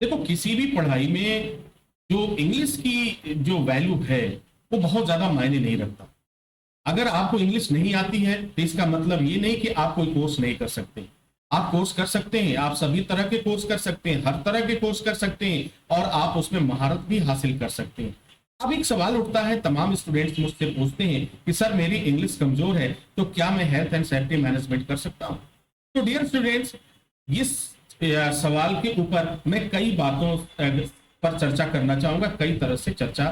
देखो, किसी भी पढ़ाई में जो इंग्लिश की जो वैल्यू है वो बहुत ज्यादा मायने नहीं रखता। अगर आपको इंग्लिश नहीं आती है तो इसका मतलब ये नहीं कि आप कोई कोर्स नहीं कर सकते। आप कोर्स कर सकते हैं, आप सभी तरह के कोर्स कर सकते हैं, हर तरह के कोर्स कर सकते हैं और आप उसमें महारत भी हासिल कर सकते हैं। अब एक सवाल उठता है, तमाम स्टूडेंट्स मुझसे पूछते हैं कि सर मेरी इंग्लिश कमजोर है तो क्या मैं हेल्थ एंड सेफ्टी मैनेजमेंट कर सकता हूँ? तो डियर स्टूडेंट्स, इस सवाल के ऊपर मैं कई बातों पर चर्चा करना चाहूंगा, कई तरह से चर्चा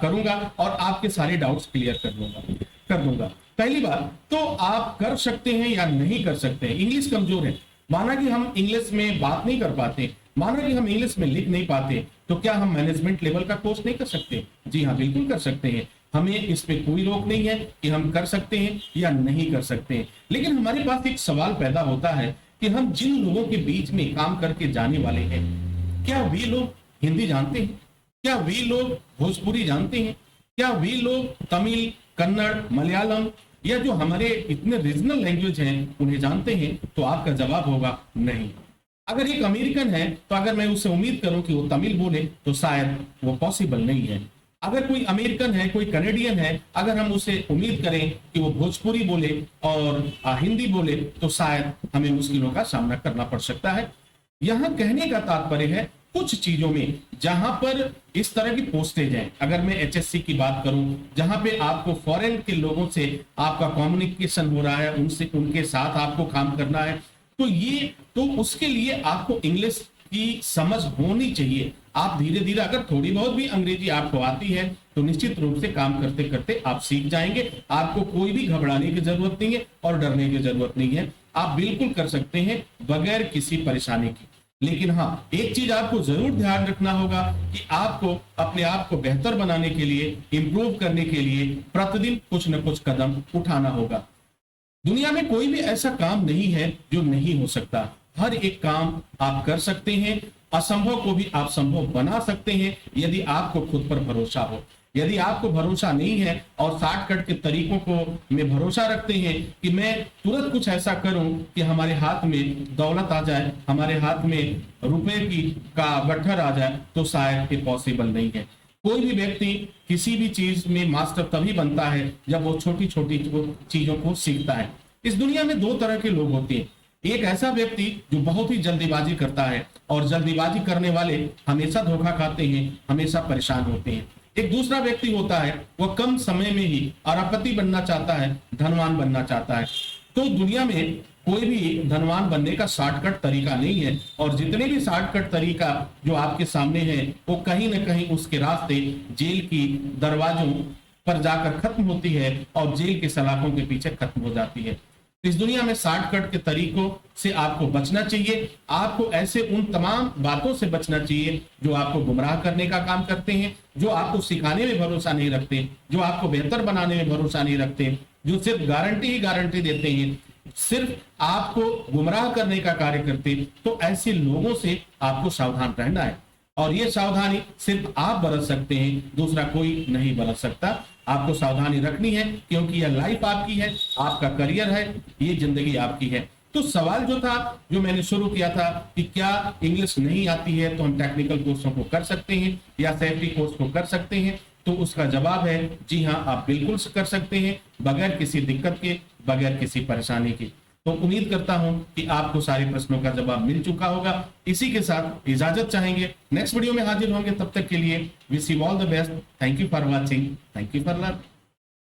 करूंगा और आपके सारे डाउट्स क्लियर कर दूंगा। पहली बात तो आप कर सकते हैं या नहीं कर सकते हैं। इंग्लिश कमजोर है, माना कि हम इंग्लिश में बात नहीं कर पाते, माना कि हम इंग्लिश में लिख नहीं पाते, तो क्या हम मैनेजमेंट लेवल का कोर्स नहीं कर सकते? जी हाँ, बिल्कुल कर सकते हैं। हमें इस पे कोई रोक नहीं है कि हम कर सकते हैं या नहीं कर सकते हैं। लेकिन हमारे पास एक सवाल पैदा होता है कि हम जिन लोगों के बीच में काम करके जाने वाले हैं, क्या वे लोग हिंदी जानते हैं? क्या वे लोग भोजपुरी जानते हैं? क्या वे लोग तमिल, कन्नड़, मलयालम या जो हमारे इतने रीजनल लैंग्वेज हैं उन्हें जानते हैं? तो आपका जवाब होगा नहीं। अगर एक अमेरिकन है तो अगर मैं उससे उम्मीद करूं कि वो तमिल बोले तो शायद वो पॉसिबल नहीं है। अगर कोई अमेरिकन है, कोई कनेडियन है, अगर हम उसे उम्मीद करें कि वो भोजपुरी बोले और हिंदी बोले तो शायद हमें मुश्किलों का सामना करना पड़ सकता है। यहां कहने का तात्पर्य है कुछ चीजों में जहां पर इस तरह की पोस्टेज है, अगर मैं एचएससी की बात करूं जहां पे आपको फॉरेन के लोगों से आपका कम्युनिकेशन हो रहा है, उनसे उनके साथ आपको काम करना है, तो उसके लिए आपको इंग्लिश की समझ होनी चाहिए। आप धीरे धीरे अगर थोड़ी बहुत भी अंग्रेजी आपको आती है तो निश्चित रूप से काम करते करते आप सीख जाएंगे। आपको कोई भी घबराने की जरूरत नहीं है और डरने की जरूरत नहीं है। आप बिल्कुल कर सकते हैं बगैर किसी परेशानी की। लेकिन हाँ, एक चीज आपको जरूर ध्यान रखना होगा कि आपको अपने आप को बेहतर बनाने के लिए, इंप्रूव करने के लिए प्रतिदिन कुछ न कुछ कदम उठाना होगा। दुनिया में कोई भी ऐसा काम नहीं है जो नहीं हो सकता। हर एक काम आप कर सकते हैं। असंभव को भी आप संभव बना सकते हैं यदि आपको खुद पर भरोसा हो। यदि आपको भरोसा नहीं है और शॉर्टकट के तरीकों को में भरोसा रखते हैं कि मैं तुरंत कुछ ऐसा करूं कि हमारे हाथ में दौलत आ जाए, हमारे हाथ में रुपए की का गट्ठर आ जाए, तो शायद ये पॉसिबल नहीं है। कोई भी व्यक्ति किसी भी चीज में मास्टर तभी बनता है जब वो छोटी छोटी चीजों को सीखता है। इस दुनिया में दो तरह के लोग होते हैं। एक ऐसा व्यक्ति जो बहुत ही जल्दीबाजी करता है और जल्दीबाजी करने वाले हमेशा धोखा खाते हैं, हमेशा परेशान होते हैं। एक दूसरा व्यक्ति होता है वह कम समय में ही अरबपति बनना चाहता है, धनवान बनना चाहता है। तो दुनिया में कोई भी धनवान बनने का शॉर्टकट तरीका नहीं है और जितने भी शॉर्टकट तरीका जो आपके सामने है वो कहीं ना कहीं उसके रास्ते जेल की दरवाजों पर जाकर खत्म होती है और जेल के सलाखों के पीछे खत्म हो जाती है। इस दुनिया में शॉर्टकट के तरीकों से आपको बचना चाहिए। आपको ऐसे उन तमाम बातों से बचना चाहिए जो आपको गुमराह करने का काम करते हैं, जो आपको सिखाने में भरोसा नहीं रखते, जो आपको बेहतर बनाने में भरोसा नहीं रखते, जो सिर्फ गारंटी ही गारंटी देते हैं, सिर्फ आपको गुमराह करने का कार्य करते। तो ऐसे लोगों से आपको सावधान रहना है और ये सावधानी सिर्फ आप बरत सकते हैं, दूसरा कोई नहीं बरत सकता। आपको सावधानी रखनी है क्योंकि यह लाइफ आपकी है, आपका करियर है, ये जिंदगी आपकी है। तो सवाल जो था, जो मैंने शुरू किया था कि क्या इंग्लिश नहीं आती है तो हम टेक्निकल कोर्सों को कर सकते हैं या सेफ्टी कोर्स को कर सकते हैं, तो उसका जवाब है जी हाँ, आप बिल्कुल कर सकते हैं बगैर किसी दिक्कत के, बगैर किसी परेशानी के। तो उम्मीद करता हूं कि आपको सारे प्रश्नों का जवाब मिल चुका होगा। इसी के साथ इजाजत चाहेंगे, नेक्स्ट वीडियो में हाजिर होंगे। तब तक के लिए wish you all the best. Thank you for watching, thank you for learning.